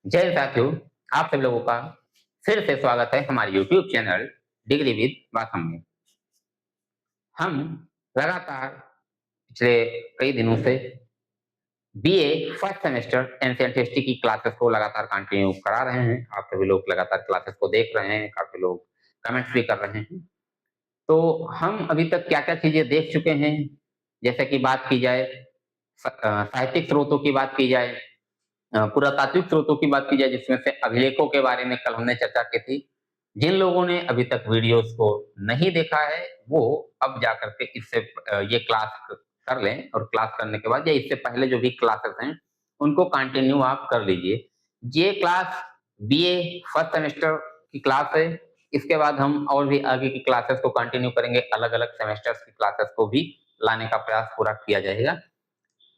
जय साथियों, आप सभी लोगों का फिर से स्वागत है हमारे YouTube channel degree with Vaasam में। हम लगातार पिछले कई दिनों से BA first semester ancient history की क्लासेस को लगातार कंटिन्यू करा रहे हैं। आप सभी लोग लगातार क्लासेस को देख रहे हैं, काफी लोग कमेंट्स भी कर रहे हैं। तो हम अभी तक क्या-क्या चीजें देख चुके हैं, जैसे कि बात की जाए साहित्यिक स्रोतों की बात की जाए, पुरातात्विक स्रोतों की बात की जाए, जिसमें से अभिलेखों के बारे में कल हमने चर्चा की थी। जिन लोगों ने अभी तक वीडियोस को नहीं देखा है, वो अब जा करके इससे ये क्लास कर लें, और क्लास करने के बाद या इससे पहले जो भी क्लासेस हैं, उनको कंटिन्यू आप कर लीजिए। ये क्लास बीए फर्स्ट सेमेस्टर की क्लास है। इसके बाद हम और भी आगे की क्लासेस को कंटिन्यू करेंगे, अलग-अलग सेमेस्टर्स की क्लासेस को भी लाने का प्रयास पूरा किया जाएगा।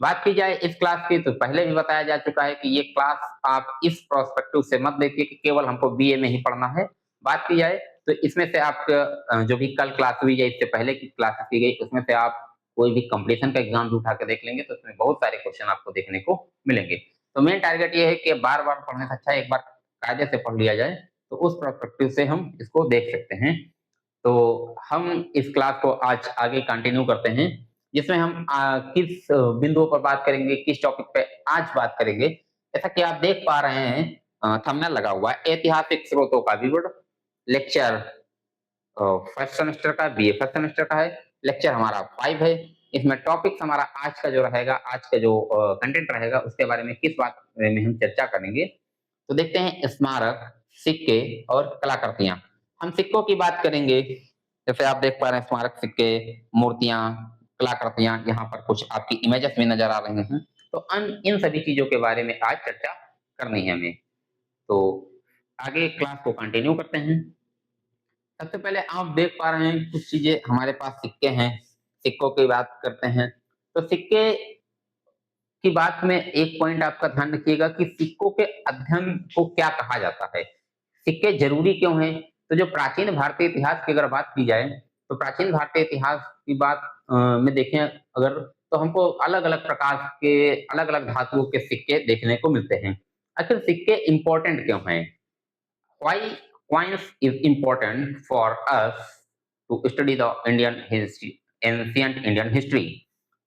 बात की जाए इस क्लास की, तो पहले भी बताया जा चुका है कि ये क्लास आप इस प्रोस्पेक्टिव से मत देखिए कि केवल हमको बीए में ही पढ़ना है। बात की जाए तो इसमें से आप जो भी कल क्लास हुई या इससे पहले की क्लासेस की गई, उसमें से आप कोई भी कंपटीशन का एग्जाम भी उठा के देख लेंगे, तो उसमें बहुत सारे क्वेश्चन आपको देखने को मिलेंगे। तो मेन टारगेट ये है कि बार बार पढ़ने से अच्छा है एक बार कायदे से पढ़ लिया जाए, तो उस प्रोस्पेक्टिव से हम इसको देख सकते हैं। तो हम इस क्लास को आज आगे कंटिन्यू करते हैं, जिसमें हम किस बिंदुओं पर बात करेंगे, किस टॉपिक पे आज बात करेंगे। जैसा कि आप देख पा रहे हैं, थंबनेल लगा हुआ है, ऐतिहासिक स्रोतों का विवरण, लेक्चर फर्स्ट सेमेस्टर का, बीए फर्स्ट सेमेस्टर का है। लेक्चर हमारा 5 है। इसमें टॉपिक हमारा आज का जो रहेगा, आज का जो कंटेंट रहेगा, उसके बारे में किस बात में हम चर्चा करेंगे। तो देखते हैं, स्मारक, सिक्के और कलाकृतियां। हम सिक्कों की बात करेंगे, जैसे आप देख पा रहे हैं स्मारक, सिक्के, मूर्तियां, कलाकृतियां, यहाँ पर कुछ आपकी इमेजेस भी नजर आ रहे हैं। तो इन सभी चीजों के बारे में आज चर्चा करनी है हमें। तो आगे क्लास को कंटिन्यू करते हैं। सबसे पहले आप देख पा रहे हैं कुछ चीजें हमारे पास सिक्के हैं। सिक्कों की बात करते हैं, तो सिक्के की बात में एक पॉइंट आपका ध्यान रखिएगा कि सिक्कों के अध्ययन को क्या कहा जाता है, सिक्के जरूरी क्यों हैं। तो जो प्राचीन भारतीय इतिहास की अगर बात की जाए, तो प्राचीन भारतीय इतिहास की बात में देखें अगर, तो हमको अलग अलग प्रकार के, अलग अलग धातुओं के सिक्के देखने को मिलते हैं। आखिर सिक्के इंपॉर्टेंट क्यों हैं? Why coins is important for us to study the Indian history, ancient Indian history।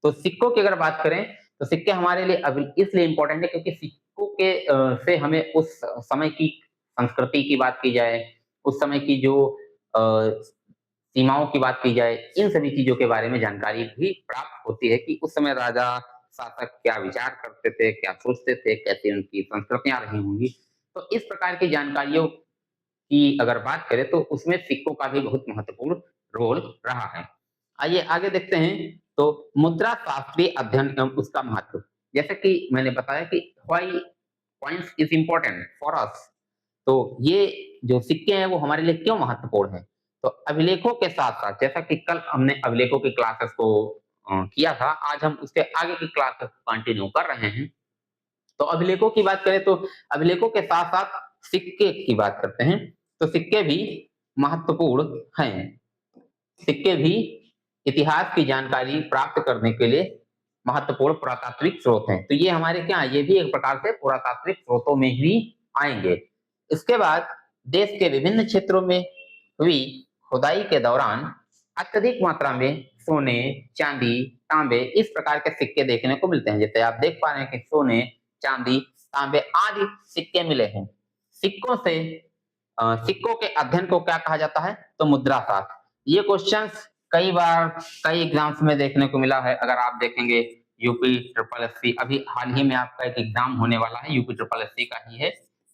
तो सिक्कों की अगर बात करें, तो सिक्के हमारे लिए अभी इसलिए इंपॉर्टेंट है क्योंकि सिक्कों के से हमें उस समय की संस्कृति की बात की जाए, उस समय की जो अ, सीमाओं की बात की जाए, इन सभी चीजों के बारे में जानकारी भी प्राप्त होती है कि उस समय राजा शासक क्या विचार करते थे, क्या सोचते थे, कैसी उनकी संस्कृतियां रही होंगी। तो इस प्रकार की जानकारियों की अगर बात करें, तो उसमें सिक्कों का भी बहुत महत्वपूर्ण रोल रहा है। आइए आगे देखते हैं। तो मुद्रा शास्त्रीय अध्ययन एवं उसका महत्व, जैसे कि मैंने बताया कि why coins is important for us. तो ये जो सिक्के हैं वो हमारे लिए क्यों महत्वपूर्ण है। तो अभिलेखों के साथ साथ, जैसा कि कल हमने अभिलेखों की क्लासेस को किया था, आज हम उसके आगे की क्लासेस कंटिन्यू कर रहे हैं। तो अभिलेखों की बात करें, तो अभिलेखों के साथ साथ सिक्के की बात करते हैं। तो सिक्के भी महत्वपूर्ण हैं। सिक्के भी इतिहास की जानकारी प्राप्त करने के लिए महत्वपूर्ण पुरातात्विक स्रोत हैं। तो ये हमारे क्या, ये भी एक प्रकार से पुरातात्विक स्रोतों में ही आएंगे। इसके बाद देश के विभिन्न क्षेत्रों में हुई खुदाई के दौरान अत्यधिक मात्रा में सोने, चांदी, तांबे, इस प्रकार के सिक्के देखने को मिलते हैं। जैसे आप देख पा रहे हैं कि सोने, चांदी, तांबे आदि सिक्के मिले हैं। सिक्कों से सिक्कों के अध्ययन को क्या कहा जाता है? तो मुद्रा शास्त्र। ये क्वेश्चंस कई बार कई एग्जाम्स में देखने को मिला है। अगर आप देखेंगे यूपी ट्रिपल एससी, अभी हाल ही में आपका एक एग्जाम होने वाला है यूपी ट्रिपल एससी का ही है,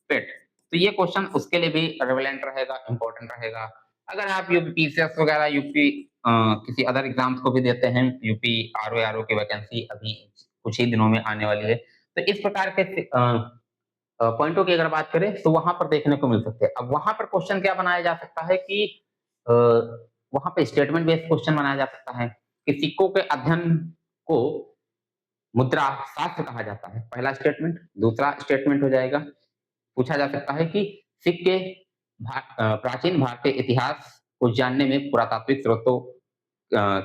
पेट। तो ये क्वेश्चन उसके लिए भी रिलेवेंट रहेगा, इंपॉर्टेंट रहेगा। अगर आप यूपी पीसीएस वगैरह, यूपी किसी अदर एग्जाम्स को भी देते हैं, यूपी आरओ की वैकेंसी अभी कुछ ही दिनों में आने वाली है, तो इस प्रकार के पॉइंटों की अगर बात करें, तो वहां पर देखने को मिल सकते हैं। अब वहां पर क्वेश्चन क्या बनाया जा सकता है कि वहां पे स्टेटमेंट बेस्ड क्वेश्चन बनाया जा सकता है कि सिक्कों के अध्ययन को मुद्रा शास्त्र कहा जाता है, पहला स्टेटमेंट। दूसरा स्टेटमेंट हो जाएगा, पूछा जा सकता है कि सिक्के प्राचीन भारतीय इतिहास को जानने में पुरातात्विक स्रोतों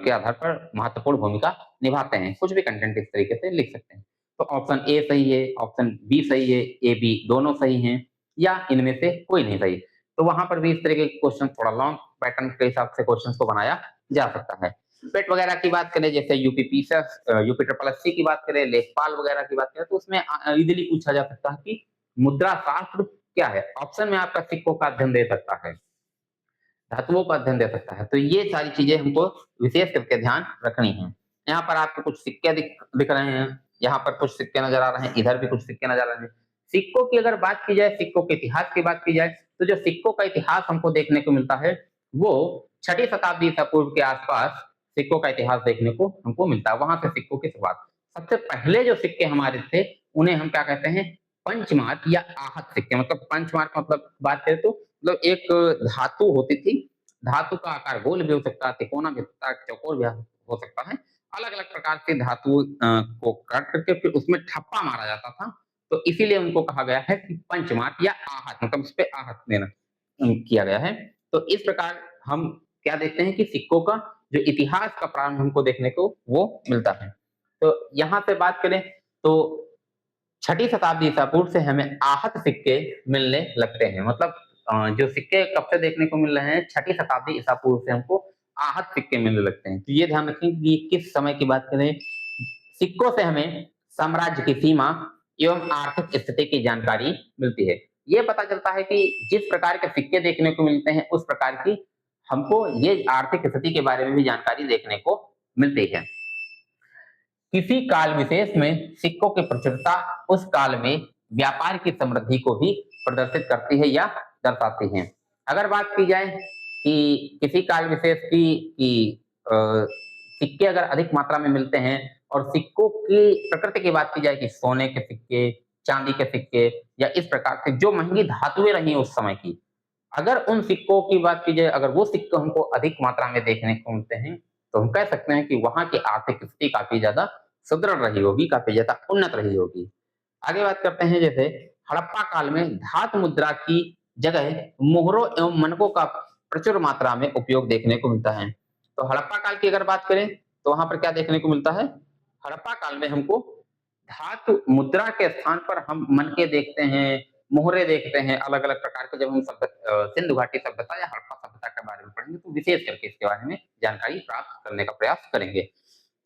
के आधार पर महत्वपूर्ण भूमिका निभाते हैं। कुछ भी कंटेंट इस तरीके से लिख सकते हैं। तो ऑप्शन ए सही है, ऑप्शन बी सही है, ए बी दोनों सही हैं, या इनमें से कोई नहीं सही। तो वहां पर भी इस तरह के क्वेश्चन थोड़ा लॉन्ग पैटर्न के हिसाब से क्वेश्चन को बनाया जा सकता है। पेट वगैरह की बात करें, जैसे यूपीपीसीएस, यूपी ट्रिपल एससी की बात करें, लेखपाल वगैरह की बात करें, तो उसमें इजीली पूछा जा सकता है कि मुद्रा शास्त्र क्या है। ऑप्शन में आपका सिक्कों का अध्ययन दे सकता है, धातुओं का अध्ययन दे सकता है। तो ये सारी चीजें हमको विशेष करके ध्यान रखनी है। यहाँ पर आपको कुछ सिक्के दिख रहे हैं, यहाँ पर कुछ सिक्के नजर आ रहे हैं, इधर भी कुछ सिक्के नजर आ रहे हैं। सिक्कों की अगर बात की जाए, सिक्कों के इतिहास की बात की जाए, तो जो सिक्कों का इतिहास हमको देखने को मिलता है वो 6ठी शताब्दी ईसा पूर्व के आसपास सिक्कों का इतिहास देखने को हमको मिलता है। वहां से सिक्कों की शुरुआत। सबसे पहले जो सिक्के हमारे थे उन्हें हम क्या कहते हैं, पंचमार्क या आहत सिक्के। मतलब पंचमार्क मतलब बात करें तो मतलब एक धातु होती थी, धातु का आकार गोल भी हो सकता है, तिकोना भी हो सकता है, चौकोर भी हो सकता है। अलग अलग प्रकार के धातु को काट करके फिर उसमें ठप्पा मारा जाता था, तो इसीलिए उनको कहा गया है कि पंचमार्क या आहत, मतलब उस पे आहत देना किया गया है। तो इस प्रकार हम क्या देखते हैं कि सिक्कों का जो इतिहास का प्रारंभ हमको देखने को वो मिलता है। तो यहाँ से बात करें तो 6ठी शताब्दी ईसा पूर्व से हमें आहत सिक्के मिलने लगते हैं। मतलब जो सिक्के कब से देखने को मिल रहे हैं, 6ठी शताब्दी ईसा पूर्व से हमको आहत सिक्के मिलने लगते हैं। तो ये ध्यान रखें कि किस समय की बात करें। सिक्कों से हमें साम्राज्य की सीमा एवं आर्थिक स्थिति की जानकारी मिलती है। ये पता चलता है कि जिस प्रकार के सिक्के देखने को मिलते हैं उस प्रकार की हमको ये आर्थिक स्थिति के बारे में भी जानकारी देखने को मिलती है। किसी काल विशेष में सिक्कों की प्रचुरता उस काल में व्यापार की समृद्धि को भी प्रदर्शित करती है या दर्शाती है। अगर बात की जाए कि किसी काल विशेष की कि सिक्के अगर अधिक मात्रा में मिलते हैं, और सिक्कों की प्रकृति की बात की जाए कि सोने के सिक्के, चांदी के सिक्के, या इस प्रकार से जो महंगी धातुएं रही उस समय की, अगर उन सिक्कों की बात की जाए, अगर वो सिक्के हमको अधिक मात्रा में देखने को मिलते हैं, तो हम कह सकते हैं कि वहां की आर्थिक स्थिति काफी ज्यादा सुदृढ़ रही होगी, काफी ज्यादा उन्नत रही होगी। आगे बात करते हैं, जैसे हड़प्पा काल में धातु मुद्रा की जगह मोहरों एवं मनकों का प्रचुर मात्रा में उपयोग देखने को मिलता है। तो हड़प्पा काल की अगर बात करें तो वहां पर क्या देखने को मिलता है, हड़प्पा काल में हमको धातु मुद्रा के स्थान पर हम मनके देखते हैं, मोहरे देखते हैं, अलग अलग प्रकार के। जब हम सिंधु घाटी सभ्यता या हड़प्पा सभ्यता के बारे में पढ़ेंगे तो विशेष करके इसके बारे में जानकारी प्राप्त करने का प्रयास करेंगे।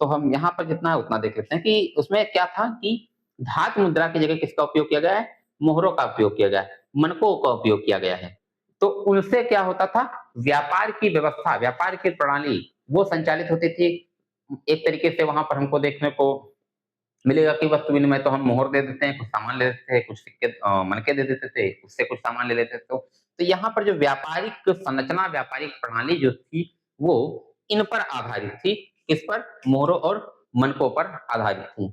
तो हम यहाँ पर जितना है उतना देख लेते हैं कि उसमें क्या था कि धातु मुद्रा की जगह किसका उपयोग किया गया है, मोहरों का उपयोग किया गया है, मनकों का उपयोग किया गया है। तो उनसे क्या होता था, व्यापार की व्यवस्था, व्यापार की प्रणाली वो संचालित होती थी। एक तरीके से वहां पर हमको देखने को मिलेगा कि वस्तु विनिमय तो हम मोहर दे देते हैं, कुछ सामान ले लेते थे, कुछ सिक्के मनके दे देते थे, उससे कुछ सामान ले लेते थे। तो यहाँ पर जो व्यापारिक संरचना, व्यापारिक प्रणाली जो थी वो इन पर आधारित थी। किस पर, मोहरों और मनकों पर आधारित थी।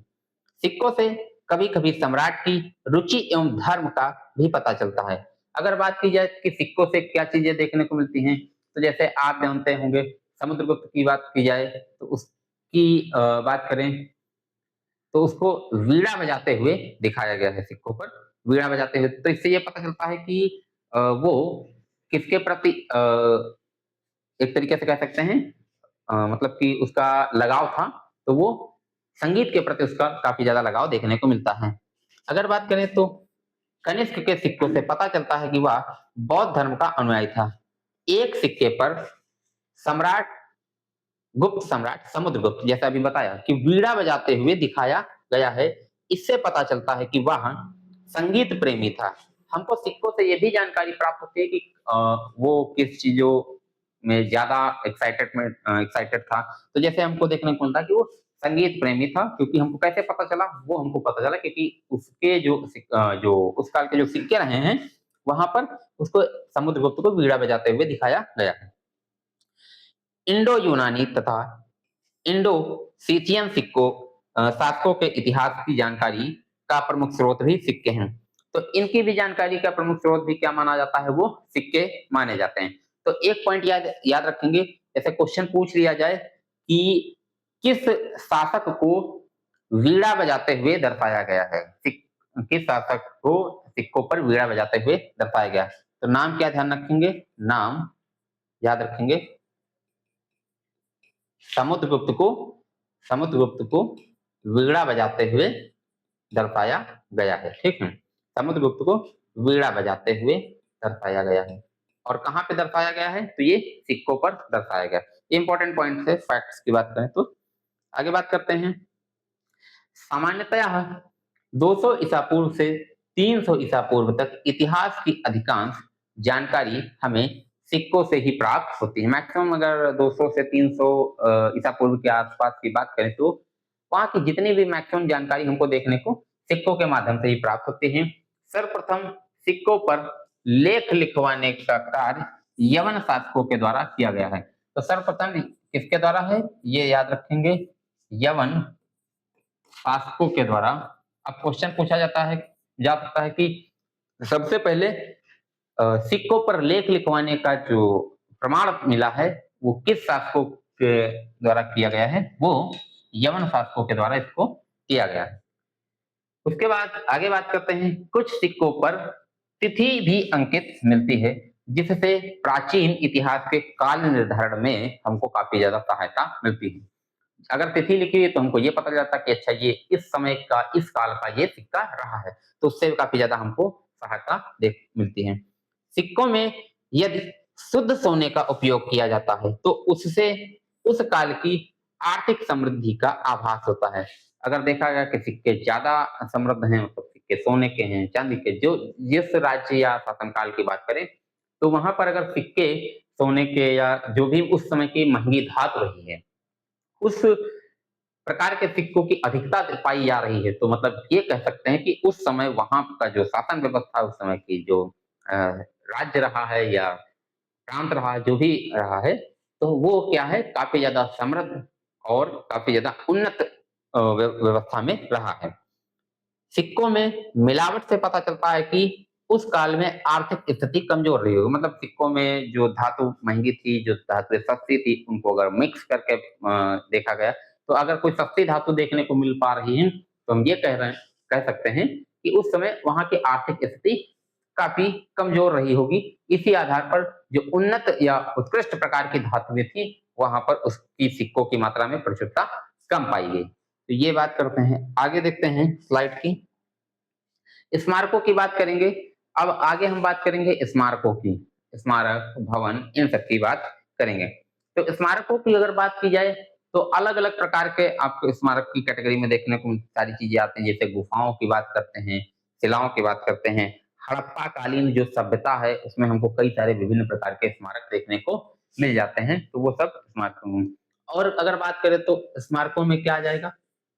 सिक्कों से कभी कभी सम्राट की रुचि एवं धर्म का भी पता चलता है। अगर बात की जाए कि सिक्कों से क्या चीजें देखने को मिलती हैं, तो जैसे आप जानते होंगे समुद्रगुप्त की बात की जाए तो उसकी बात करें तो उसको वीणा बजाते हुए दिखाया गया है सिक्कों पर, वीणा बजाते हुए। तो इससे ये पता चलता है कि वो किसके प्रति एक तरीके से कह सकते हैं मतलब कि उसका लगाव था, तो वो संगीत के प्रति उसका काफी ज्यादा लगाव देखने को मिलता है। अगर बात करें तो कनिष्क के सिक्कों से पता चलता है कि वह बौद्ध धर्म का अनुयायी था। एक सिक्के पर सम्राट गुप्त सम्राट समुद्रगुप्त, जैसा अभी बताया कि वीणा बजाते हुए दिखाया गया है। इससे पता चलता है कि वह संगीत प्रेमी था। हमको सिक्कों से ये भी जानकारी प्राप्त होती है कि वो किस चीजों में ज्यादा एक्साइटेड था। तो जैसे हमको देखने को मिलता है कि वो संगीत प्रेमी था, क्योंकि हमको कैसे पता चला, वो हमको पता चला क्योंकि उसके जो उस काल के जो सिक्के रहे हैं वहां पर उसको समुद्रगुप्त को वीणा बजाते हुए दिखाया गया है। इंडो यूनानी तथा इंडो सीथियन सिक्कों शासकों के इतिहास की जानकारी का प्रमुख स्रोत भी सिक्के हैं। तो इनकी भी जानकारी का प्रमुख स्रोत भी क्या माना जाता है, वो सिक्के माने जाते हैं। तो एक पॉइंट याद याद रखेंगे, जैसे क्वेश्चन पूछ लिया जाए कि किस शासक को वीणा बजाते हुए दर्शाया गया है, किस शासक को सिक्कों पर वीणा बजाते हुए दर्शाया गया है, तो नाम क्या ध्यान रखेंगे, नाम याद रखेंगे, समुद्रगुप्त को समुद्रगुप्त को वीणा बजाते हुए दर्शाया गया है। ठीक है, समुद्रगुप्त को वीणा बजाते हुए दर्शाया गया है। और कहाँ पे दर्शाया गया है? तो ये सिक्कों पर दर्शाया गया। इंपॉर्टेंट पॉइंट है, फैक्ट्स की बात करें तो आगे बात करते हैं। सामान्यतया 200 ईसा पूर्व से 300 ईसा पूर्व तक इतिहास की अधिकांश जानकारी हमें सिक्कों से ही प्राप्त होती है। मैक्सिमम अगर 200 से 300 ईसा पूर्व के आसपास की बात करें तो वहाँ की जितनी भी मैक्सिमम जानकारी हमको देखने को सिक्कों के माध्यम से ही प्राप्त होती है। सर्वप्रथम सिक्कों पर लेख लिखवाने का कार्य यवन शासकों के द्वारा किया गया है। तो सर्वप्रथम किसके द्वारा है? ये याद रखेंगे, यवन शासकों के द्वारा। अब क्वेश्चन पूछा जा सकता है कि सबसे पहले सिक्कों पर लेख लिखवाने का जो प्रमाण मिला है वो किस शासकों के द्वारा किया गया है? वो यवन शासकों के द्वारा इसको किया गया है। उसके बाद आगे बात करते हैं। कुछ सिक्कों पर तिथि भी अंकित मिलती है, जिससे प्राचीन इतिहास के काल निर्धारण में हमको काफी ज्यादा सहायता मिलती है। अगर तिथि लिखी हुई है तो हमको ये पता चलता कि अच्छा ये इस समय का, इस काल का ये सिक्का रहा है, तो उससे काफी ज्यादा हमको सहायता देख मिलती है। सिक्कों में यदि शुद्ध सोने का उपयोग किया जाता है तो उससे उस काल की आर्थिक समृद्धि का आभास होता है। अगर देखा गया कि सिक्के ज्यादा समृद्ध हैं, मतलब सिक्के सोने के हैं, चांदी के, जो जिस राज्य या शासनकाल की बात करें तो वहां पर अगर सिक्के सोने के या जो भी उस समय की महंगी धातु रही है उस प्रकार के सिक्कों की अधिकता पाई जा रही है, तो मतलब ये कह सकते हैं कि उस समय वहां का जो शासन व्यवस्था, उस समय की जो राज्य रहा है या प्रांत रहा है, जो भी रहा है, तो वो क्या है, काफी ज्यादा समृद्ध और काफी ज्यादा उन्नत व्यवस्था में रहा है। सिक्कों में मिलावट से पता चलता है कि उस काल में आर्थिक स्थिति कमजोर रही होगी। मतलब सिक्कों में जो धातु महंगी थी, जो धातु सस्ती थी, उनको अगर मिक्स करके देखा गया तो अगर कोई सस्ती धातु देखने को मिल पा रही है तो हम ये कह सकते हैं कि उस समय वहां की आर्थिक स्थिति काफी कमजोर रही होगी। इसी आधार पर जो उन्नत या उत्कृष्ट प्रकार की धातुएं थी वहां पर उसकी सिक्कों की मात्रा में प्रचुरता कम पाई गई। तो ये बात करते हैं। आगे देखते हैं स्लाइड की। स्मारकों की बात करेंगे। अब आगे हम बात करेंगे स्मारकों की। स्मारक, भवन, इन सब की बात करेंगे। तो स्मारकों की अगर बात की जाए तो अलग अलग प्रकार के आपको स्मारक की कैटेगरी में देखने को सारी चीजें आती हैं। जैसे गुफाओं की बात करते हैं, शिलाओं की बात करते हैं। हड़प्पा कालीन जो सभ्यता है उसमें हमको कई सारे विभिन्न प्रकार के स्मारक देखने को मिल जाते हैं, तो वो सब स्मारकों। और अगर बात करें तो स्मारकों में क्या आ जाएगा?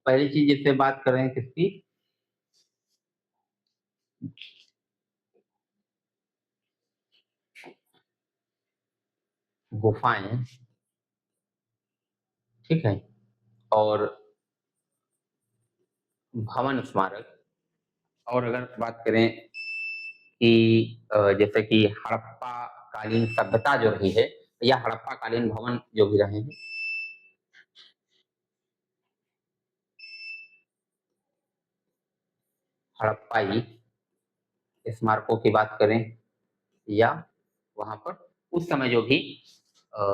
पहली चीज जैसे बात करें किसकी, गुफाएं, ठीक है, और भवन स्मारक। और अगर बात करें कि जैसे कि हड़प्पा कालीन सभ्यता जो रही है या हड़प्पा कालीन भवन जो भी रहे हैं, हड़प्पाई स्मारकों की बात करें या वहां पर उस समय जो भी अ,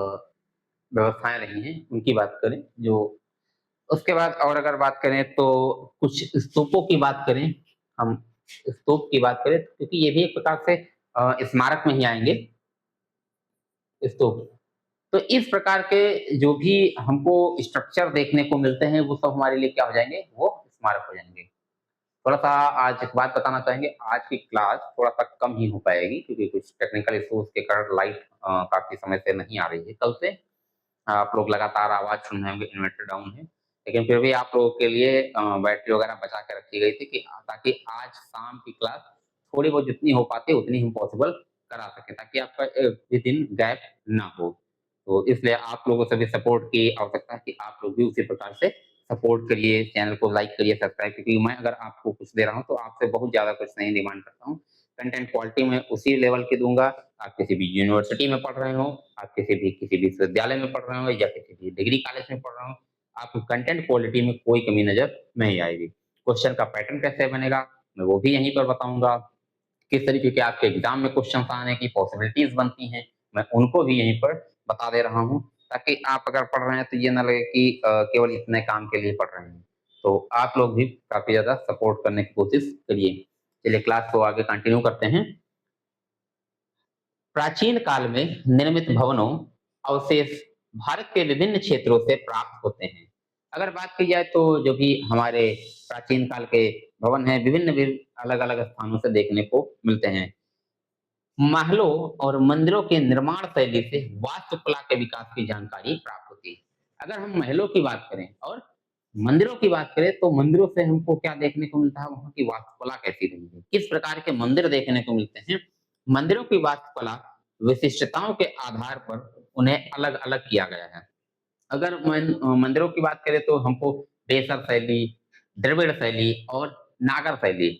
व्यवस्थाएं रही हैं उनकी बात करें, जो उसके बाद और अगर बात करें तो कुछ स्तूपों की बात करें, हम स्तूप की बात करें क्योंकि ये भी एक प्रकार से स्मारक में ही आएंगे स्तूप। तो इस प्रकार के जो भी हमको स्ट्रक्चर देखने को मिलते हैं वो सब हमारे लिए क्या हो जाएंगे? वो स्मारक हो जाएंगे। थोड़ा सा आज एक बात बताना चाहेंगे, आज की क्लास थोड़ा सा कम ही हो पाएगी क्योंकि कुछ टेक्निकल इश्यूज के कारण लाइट काफी समय से नहीं आ रही है। कल से आप लोग लगातार आवाज सुन रहे होंगे, इन्वर्टर डाउन है, लेकिन फिर भी आप लोगों के लिए बैटरी वगैरह बचा के रखी गई थी कि ताकि आज शाम की क्लास थोड़ी बहुत जितनी हो पाती उतनी हम पॉसिबल करा सके, ताकि आपका भी दिन गैप ना हो। तो इसलिए आप लोगों से भी सपोर्ट की आवश्यकता है कि आप लोग भी उसी प्रकार से सपोर्ट करिए, चैनल को लाइक करिए, सब्सक्राइब, क्योंकि मैं अगर आपको कुछ दे रहा हूँ तो आपसे बहुत ज्यादा कुछ नहीं डिमांड करता हूँ। कंटेंट क्वालिटी में उसी लेवल की दूंगा। आप किसी भी यूनिवर्सिटी में पढ़ रहे हो, आप किसी विश्वविद्यालय में पढ़ रहे हो या किसी भी डिग्री कॉलेज में पढ़ रहे हो, आपको कंटेंट क्वालिटी में कोई कमी नजर नहीं आएगी। क्वेश्चन का पैटर्न कैसे बनेगा मैं वो भी यहीं पर बताऊंगा। किस तरीके के आपके एग्जाम में क्वेश्चन आने की पॉसिबिलिटीज बनती हैं मैं उनको भी यहीं पर बता दे रहा हूँ, ताकि आप अगर पढ़ रहे हैं तो ये ना लगे कि केवल इतने काम के लिए पढ़ रहे हैं। तो आप लोग भी काफी ज्यादा सपोर्ट करने की कोशिश करिए। चलिए क्लास को आगे कंटिन्यू करते हैं। प्राचीन काल में निर्मित भवनों अवशेष भारत के विभिन्न क्षेत्रों से प्राप्त होते हैं। अगर बात की जाए तो जो भी हमारे प्राचीन काल के भवन हैं विभिन्न विभिन्न अलग अलग स्थानों से देखने को मिलते हैं। महलों और मंदिरों के निर्माण शैली से वास्तुकला के विकास की जानकारी प्राप्त होती है। अगर हम महलों की बात करें और मंदिरों की बात करें तो मंदिरों से हमको क्या देखने को मिलता है, वहां की वास्तुकला कैसी रही है, किस प्रकार के मंदिर देखने को मिलते हैं। मंदिरों की वास्तुकला विशिष्टताओं के आधार पर उन्हें अलग अलग किया गया है। अगर मंदिरों की बात करें तो हमको बेसर शैली, द्रविड़ शैली और नागर शैली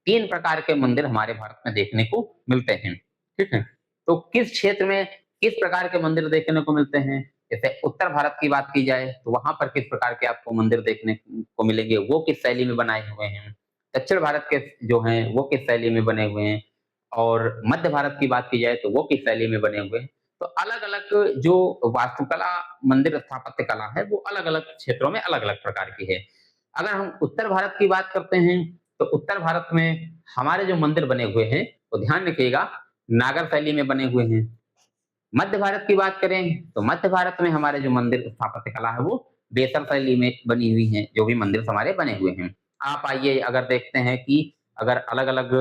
3 प्रकार के मंदिर हमारे भारत में देखने को मिलते हैं, ठीक है? तो किस क्षेत्र में किस प्रकार के मंदिर देखने को मिलते हैं? जैसे उत्तर भारत की बात की जाए तो वहाँ पर किस प्रकार के आपको मंदिर देखने को मिलेंगे, वो किस शैली में बनाए हुए हैं। दक्षिण भारत के जो हैं वो किस शैली में बने हुए हैं और मध्य भारत की बात की जाए तो वो किस शैली में बने हुए हैं। तो अलग-अलग जो वास्तुकला, मंदिर स्थापत्य कला है, वो अलग-अलग क्षेत्रों में अलग-अलग प्रकार की है। अगर हम उत्तर भारत की बात करते हैं, तो उत्तर भारत में हमारे जो मंदिर बने हुए हैं, तो ध्यान रखिएगा नागर शैली में बने हुए हैं। मध्य भारत की बात करें, तो मध्य भारत में हमारे जो मंदिर स्थापत्य कला है, वो बेसर शैली में बनी हुई है, जो भी मंदिर हमारे बने हुए हैं। आप आइए अगर देखते हैं कि अगर अलग-अलग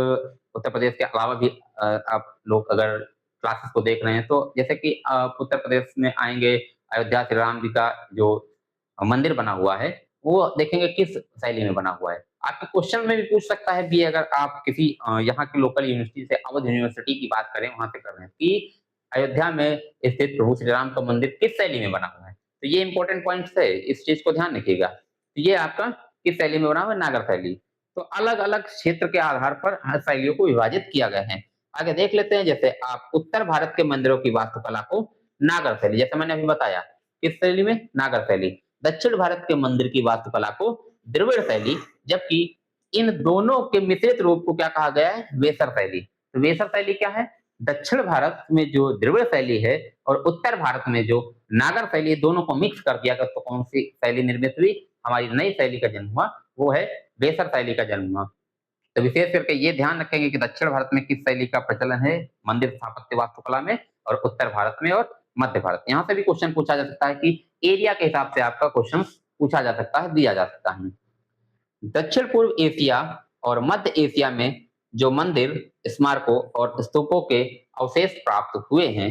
उत्तर प्रदेश के अलावा भी आप लोग अगर क्लासेस को देख रहे हैं, तो जैसे कि उत्तर प्रदेश में आएँगे, अयोध्या श्री राम जी का जो मंदिर बना हुआ है, वो देखेंगे किस शैली में बना हुआ है। आपके क्वेश्चन में भी पूछ सकता है कि अगर आप किसी यहाँ की लोकल यूनिवर्सिटी से अवध यूनिवर्सिटी की बात करें, वहाँ से कर रहे हैं कि अयोध्या में स्थित प्रभु श्री राम का मंदिर किस शैली में बना हुआ है। तो ये इंपॉर्टेंट पॉइंट्स है, इस चीज़ को ध्यान रखिएगा। तो ये आपका किस शैली में बना हुआ है, नागर शैली। तो अलग-अलग क्षेत्र के आधार पर हर शैलियों को विभाजित किया गया है। आगे देख लेते हैं, जैसे आप उत्तर भारत के मंदिरों की वास्तुकला को नागर शैली, जैसे मैंने अभी बताया, किस शैली में? नागर शैली। दक्षिण भारत के मंदिर की वास्तुकला को द्रविड़ शैली, जबकि इन दोनों के मिश्रित रूप को क्या कहा गया है? वेसर शैली। तो वेसर शैली क्या है? दक्षिण भारत में जो द्रविड़ शैली है और उत्तर भारत में जो नागर शैली है, दोनों को मिक्स कर दिया गया तो कौन सी शैली निर्मित हुई? हमारी नई शैली का जन्म हुआ, वो है वेसर शैली का जन्म हुआ। तो विशेष करके ये ध्यान रखेंगे कि दक्षिण भारत में किस शैली का प्रचलन है मंदिर स्थापत्य वास्तुकला में, और उत्तर भारत में और मध्य भारत। यहाँ से भी क्वेश्चन पूछा जा सकता है कि एरिया के हिसाब से आपका क्वेश्चन पूछा जा सकता है, दिया जा सकता है। दक्षिण पूर्व एशिया और मध्य एशिया में जो मंदिर, स्मारकों और स्तूपों के अवशेष प्राप्त हुए हैं,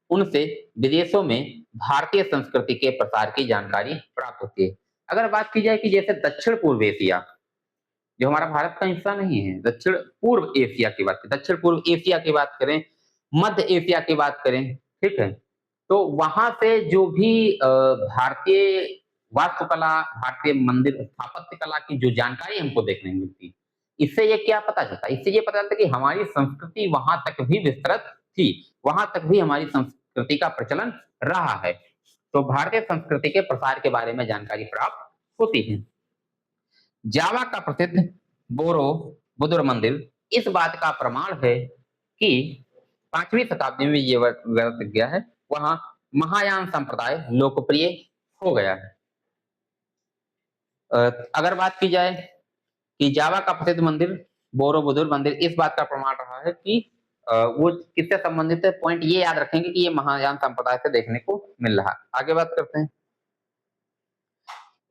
उनसे विदेशों में भारतीय संस्कृति के प्रसार की जानकारी प्राप्त होती है। अगर बात की जाए कि जैसे दक्षिण पूर्व एशिया, जो हमारा भारत का हिस्सा नहीं है, दक्षिण पूर्व एशिया की बात करें, दक्षिण पूर्व एशिया की बात करें, मध्य एशिया की बात करें, ठीक है? तो वहाँ से जो भी भारतीय वास्तुकला, भारतीय मंदिर स्थापत्य कला की जो जानकारी हमको देखने को मिलती है, इससे ये क्या पता चलता है? इससे ये पता चलता है कि हमारी संस्कृति वहाँ तक भी विस्तृत थी, वहाँ तक भी हमारी संस्कृति का प्रचलन रहा है। तो भारतीय संस्कृति के प्रसार के बारे में जानकारी प्राप्त होती है। जावा का प्रसिद्ध बोरोबुदुर मंदिर इस बात का प्रमाण है कि 5वीं शताब्दी में ये वर्त गया है, वहाँ महायान संप्रदाय लोकप्रिय हो गया है। अगर बात की जाए कि जावा का प्रसिद्ध मंदिर बोरोबुदुर मंदिर इस बात का प्रमाण रहा है कि वो किससे संबंधित है, पॉइंट ये याद रखेंगे कि ये महायान संप्रदाय से देखने को मिल रहा है। आगे बात करते हैं।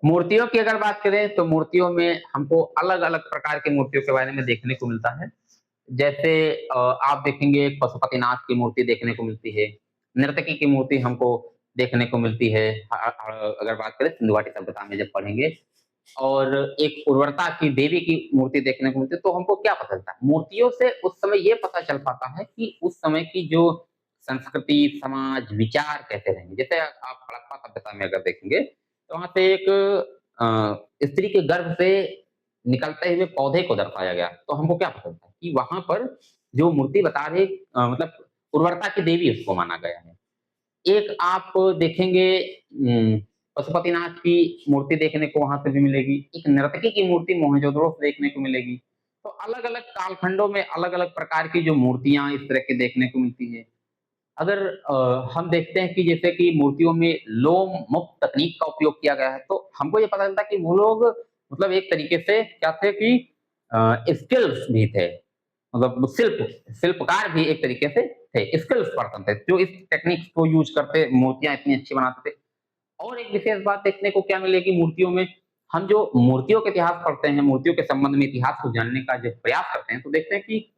मूर्तियों की अगर बात करें तो मूर्तियों में हमको अलग-अलग प्रकार की मूर्तियों के बारे में देखने को मिलता है। जैसे आप देखेंगे एक पशुपतिनाथ की मूर्ति देखने को मिलती है, नर्तकी की मूर्ति हमको देखने को मिलती है। अगर बात करें सिंधु घाटी सभ्यता में जब पढ़ेंगे, और एक उर्वरता की देवी की मूर्ति देखने को मिलती है, तो हमको क्या पता चलता है? मूर्तियों से उस समय ये पता चल पाता है कि उस समय की जो संस्कृति, समाज, विचार कैसे रहेंगे। जैसे आप हड़प्पा सभ्यता में अगर देखेंगे, तो वहाँ पे एक स्त्री के गर्भ से निकलते हुए पौधे को दर्शाया गया। तो हमको क्या पता चलता है कि वहाँ पर जो मूर्ति बता रही मतलब उर्वरता की देवी उसको माना गया है। एक आप देखेंगे पशुपतिनाथ की मूर्ति देखने को वहाँ से भी मिलेगी, एक नर्तकी की मूर्ति मोहनजोदड़ो से देखने को मिलेगी। तो अलग-अलग कालखंडों में अलग-अलग प्रकार की जो मूर्तियाँ इस तरह की देखने को मिलती है। अगर हम देखते हैं कि जैसे कि मूर्तियों में लोम मुक्त तकनीक का उपयोग किया गया है, तो हमको ये पता चलता है कि वो लोग मतलब एक तरीके से क्या थे कि स्किल्स भी थे, मतलब शिल्पकार भी एक तरीके से थे, स्किल्स पर्सन थे जो इस टेक्निक्स को यूज करते मूर्तियां इतनी अच्छी बनाते थे। और एक विशेष बात देखने को क्या मिलेगी मूर्तियों में, हम जो मूर्तियों के इतिहास पढ़ते हैं, मूर्तियों के संबंध में इतिहास को जानने का जब प्रयास करते हैं, तो देखते हैं कि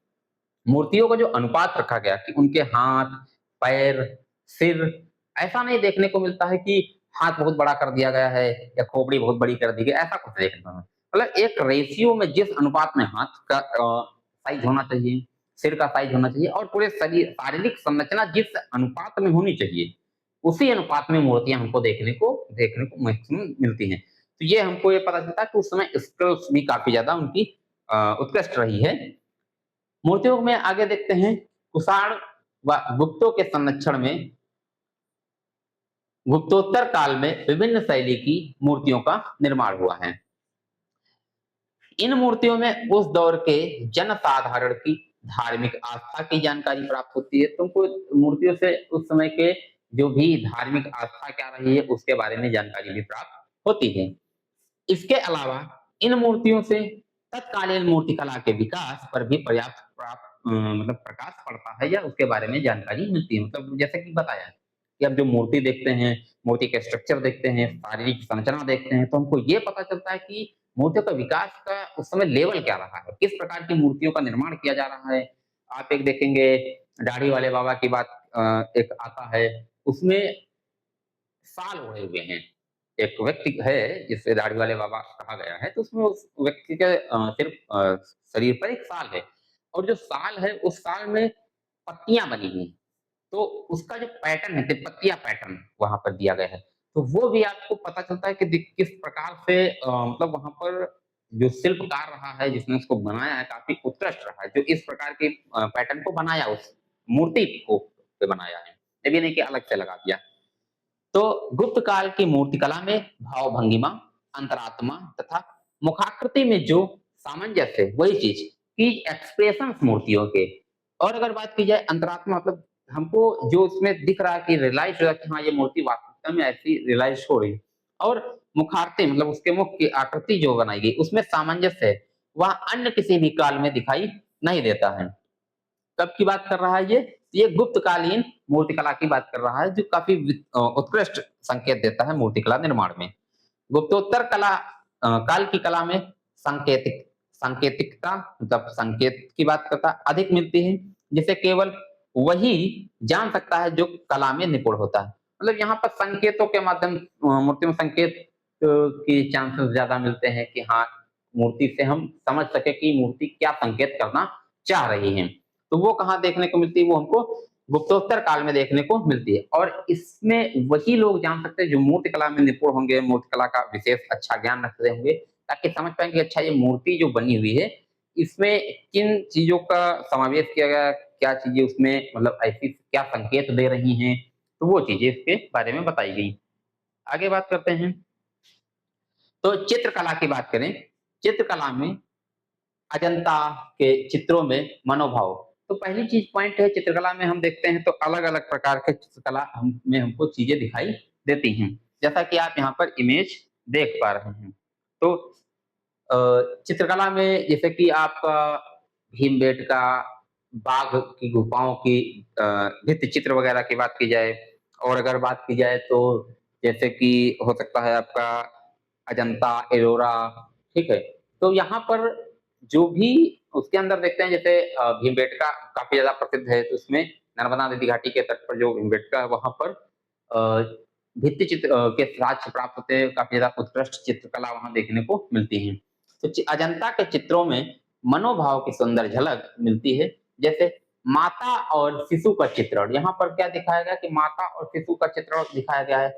मूर्तियों का जो अनुपात रखा गया कि उनके हाथ, पैर, सिर, ऐसा नहीं देखने को मिलता है कि हाथ बहुत बड़ा कर दिया गया है या खोपड़ी बहुत बड़ी कर दी गई, ऐसा कुछ देखने को नहीं। मतलब एक रेशियो में जिस अनुपात में हाथ का साइज होना चाहिए, सिर का साइज होना चाहिए और पूरे शरीर शारीरिक संरचना जिस अनुपात में होनी चाहिए, उसी अनुपात में मूर्तियां हमको देखने को मैक्सिमम मिलती हैं। तो ये हमको ये पता चलता है कि उस समय स्किल्स भी काफी ज्यादा उनकी उत्कृष्ट रही है। मूर्तियों में आगे देखते हैं, कुषाण व गुप्तों के संरक्षण में गुप्तोत्तर काल में विभिन्न शैली की मूर्तियों का निर्माण हुआ है। इन मूर्तियों में उस दौर के जनसाधारण की धार्मिक आस्था की जानकारी प्राप्त होती है। तुमको मूर्तियों से उस समय के जो भी धार्मिक आस्था क्या रही है उसके बारे में जानकारी भी प्राप्त होती है। इसके अलावा इन मूर्तियों से तत्कालीन मूर्तिकला के विकास पर भी पर्याप्त मतलब प्रकाश पड़ता है या उसके बारे में जानकारी मिलती है। मतलब जैसे कि बताया कि अब जो मूर्ति देखते हैं, मूर्ति के स्ट्रक्चर देखते हैं, शारीरिक संरचना देखते हैं, तो हमको ये पता चलता है कि मूर्तियों का विकास का उस समय लेवल क्या रहा है, किस प्रकार की मूर्तियों का निर्माण किया जा रहा है। आप एक देखेंगे दाढ़ी वाले बाबा की बात एक आता है, उसमें साल ओढ़े हुए हैं। एक व्यक्ति है जिसे दाढ़ी वाले बाबा कहा गया है, तो उसमें उस व्यक्ति के सिर्फ शरीर पर एक साल है और जो साल है उस साल में पत्तियां बनी हुई हैं। तो उसका जो पैटर्न है, तिब्बतिया पैटर्न वहां पर दिया गया है। तो वो भी आपको पता चलता है कि किस प्रकार से मतलब वहां पर जो शिल्पकार रहा है जिसने उसको बनाया है काफी उत्कृष्ट रहा है, जो इस प्रकार के पैटर्न को बनाया, उस मूर्ति को पे बनाया है, ये भी नहीं कि अलग से लगा दिया। तो गुप्त काल की मूर्तिकला में भाव भंगिमा, अंतरात्मा तथा मुखाकृति में जो सामंजस्य है वही चीज की एक्सप्रेशन मूर्तियों के। और अगर बात की जाए अंतरात्मा, मतलब हमको जो उसमें दिख रहा है कि रियलाइज हो रहा है कि हाँ ये मूर्ति वास्तविकता में ऐसी रियलाइज हो रही है। और मुखारते मतलब उसके मुख की आकृति जो बनाई गई उसमें सामंजस्य है, वह अन्य किसी भी काल में दिखाई नहीं देता है। कब की बात कर रहा है ये गुप्तकालीन मूर्तिकला की बात कर रहा है जो काफी उत्कृष्ट संकेत देता है मूर्तिकला निर्माण में। गुप्तोत्तर काल की कला में सांकेतिकता मतलब संकेत की बात करता अधिक मिलती है, जिसे केवल वही जान सकता है जो कला में निपुण होता है। मतलब यहाँ पर संकेतों के माध्यम मूर्ति में संकेत की चांसेस ज्यादा मिलते हैं कि हाँ मूर्ति से हम समझ सके कि मूर्ति क्या संकेत करना चाह रही है। तो वो कहाँ देखने को मिलती है, वो हमको गुप्तोत्तर काल में देखने को मिलती है। और इसमें वही लोग जान सकते हैं जो मूर्ति कला में निपुण होंगे, मूर्ति कला का विशेष अच्छा ज्ञान रखते होंगे, ताकि समझ पाएंगे कि अच्छा ये मूर्ति जो बनी हुई है इसमें किन चीजों का समावेश किया गया, क्या चीजें उसमें मतलब ऐसी क्या संकेत दे रही हैं, तो वो चीजें इसके बारे में बताई गई। आगे बात करते हैं, तो चित्रकला की बात करें, चित्रकला में अजंता के चित्रों में मनोभाव। तो पहली चीज पॉइंट है, चित्रकला में हम देखते हैं तो अलग अलग प्रकार के चित्रकला में हमको चीजें दिखाई देती हैं, जैसा कि आप यहाँ पर इमेज देख पा रहे हैं। तो चित्रकला में जैसे कि आपका भीमबेटका, बाघ की गुफाओं की भित्ति चित्र वगैरह की बात की जाए, और अगर बात की जाए तो जैसे कि हो सकता है आपका अजंता, एलोरा, ठीक है। तो यहाँ पर जो भी उसके अंदर देखते हैं, जैसे भीमबेटका काफी ज्यादा प्रसिद्ध है, तो उसमें नर्मदा नदी घाटी के तट पर जो भीमबेटका है वहां पर भित्ति चित्र के साक्ष्य प्राप्त होते हैं, काफी ज्यादा उत्कृष्ट चित्रकला वहां देखने को मिलती है। तो अजंता के चित्रों में मनोभाव की सुंदर झलक मिलती है, जैसे माता और शिशु का चित्रण। यहाँ पर क्या दिखाया गया कि माता और शिशु का चित्रण दिखाया गया है।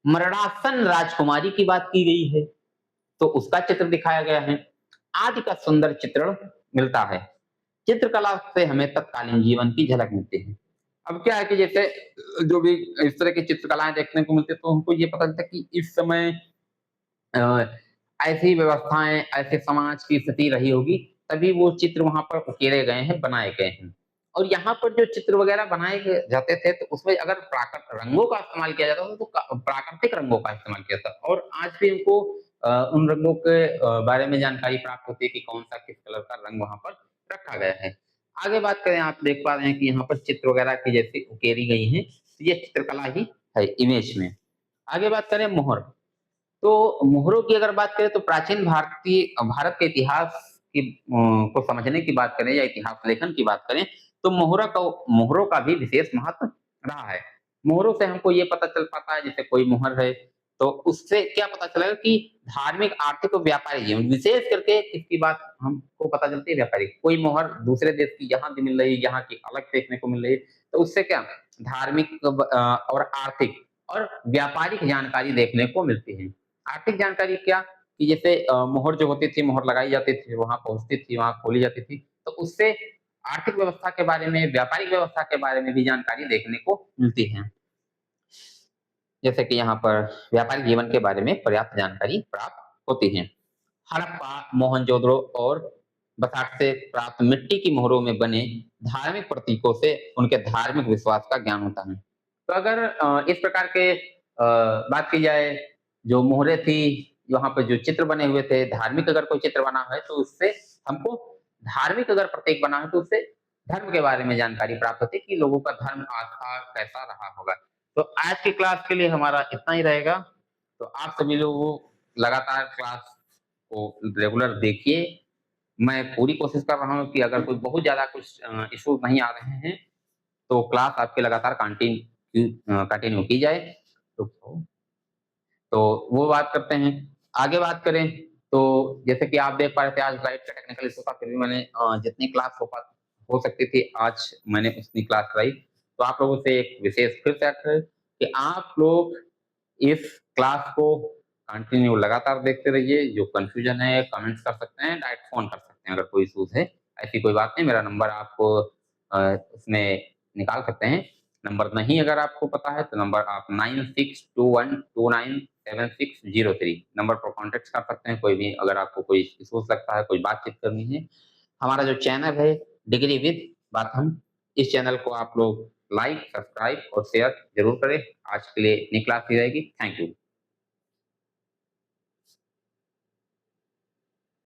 मरणासन राजकुमारी की बात की गई है तो उसका चित्र दिखाया गया है, आदि का सुंदर चित्रण मिलता है। चित्रकला से हमें तत्कालीन जीवन की झलक मिलती है। अब क्या है कि जैसे जो भी इस तरह की चित्रकलाएं देखने को मिलती है तो हमको ये पता चलता है कि इस समय अ, ऐसी व्यवस्थाएं, ऐसे समाज की स्थिति रही होगी, तभी वो चित्र वहां पर उकेरे गए हैं, बनाए गए हैं। और यहाँ पर जो चित्र वगैरह बनाए जाते थे तो उसमें अगर प्राकृतिक रंगों का इस्तेमाल किया जाता था तो प्राकृतिक रंगों का इस्तेमाल किया था। और आज भी हमको उन रंगों के बारे में जानकारी प्राप्त होती है कि कौन सा किस कलर का रंग वहाँ पर रखा गया है। आगे बात करें, आप देख पा रहे हैं कि यहाँ पर चित्र वगैरह की जैसे उकेरी गई हैं, तो ये चित्रकला ही है इमेज में। आगे बात करें मोहर, तो मोहरों की अगर बात करें तो प्राचीन भारत के इतिहास की को समझने की बात करें या इतिहास लेखन की बात करें, तो मोहरों का भी विशेष महत्व रहा है। मोहरों से हमको ये पता चल पाता है, जैसे कोई मोहर है, तो उससे क्या पता चलेगा कि धार्मिक, आर्थिक और व्यापारिक जीवन, विशेष करके इसकी बात हमको पता चलती है व्यापारिक। कोई मोहर दूसरे देश की यहाँ भी मिल रही है, यहाँ की अलग देखने को मिल रही है, तो उससे क्या धार्मिक और आर्थिक और व्यापारिक जानकारी देखने को मिलती है। आर्थिक जानकारी क्या, कि जैसे मोहर जो होती थी, मोहर लगाई जाती थी, वहाँ पहुँचती थी, वहाँ खोली जाती थी, तो उससे आर्थिक व्यवस्था के बारे में, व्यापारिक व्यवस्था के बारे में भी जानकारी देखने को मिलती है। जैसे कि यहाँ पर व्यापारिक जीवन के बारे में पर्याप्त जानकारी प्राप्त होती है। हड़प्पा, मोहनजोदड़ो और बसाठ से प्राप्त मिट्टी की मोहरों में बने धार्मिक प्रतीकों से उनके धार्मिक विश्वास का ज्ञान होता है। तो अगर इस प्रकार के बात की जाए, जो मोहरें थी, वहाँ पे जो चित्र बने हुए थे, धार्मिक अगर कोई चित्र बना है, तो उससे हमको धार्मिक अगर प्रतीक बना है, तो उससे धर्म के बारे में जानकारी प्राप्त होती है कि लोगों का धर्म आस्था कैसा रहा होगा। तो आज की क्लास के लिए हमारा इतना ही रहेगा। तो आप सभी लोग लगातार क्लास को रेगुलर देखिए। मैं पूरी कोशिश कर रहा हूँ कि अगर कोई बहुत ज़्यादा कुछ इश्यूज़ नहीं आ रहे हैं, तो क्लास आपकी लगातार कंटिन्यू की जाए। तो तो वो बात करते हैं। आगे बात करें, तो जैसे कि आप देख पा रहे थे, आज लाइट का टेक्निकल इश्यू था, फिर भी मैंने जितनी क्लास हो सकती थी, आज मैंने उतनी क्लास कराई। तो आप लोगों से एक विशेष फिर से आग्रह है कि आप लोग इस क्लास को कंटिन्यू लगातार देखते रहिए। जो कन्फ्यूजन है कमेंट्स कर सकते हैं, डायरेक्ट फ़ोन कर सकते हैं अगर कोई इश्यूज़ है। ऐसी कोई बात नहीं, मेरा नंबर आपको उसमें निकाल सकते हैं। नंबर नहीं अगर आपको पता है, तो नंबर आप 9621297603 नंबर पर कॉन्टैक्ट कर सकते हैं। कोई भी अगर आपको कोई इश्यूज़ लगता है, कोई बातचीत करनी है। हमारा जो चैनल है डिग्री विद बाथम, इस चैनल को आप लोग लाइक, सब्सक्राइब और शेयर ज़रूर करें। आज के लिए इतनी क्लास दी जाएगी। Thank you.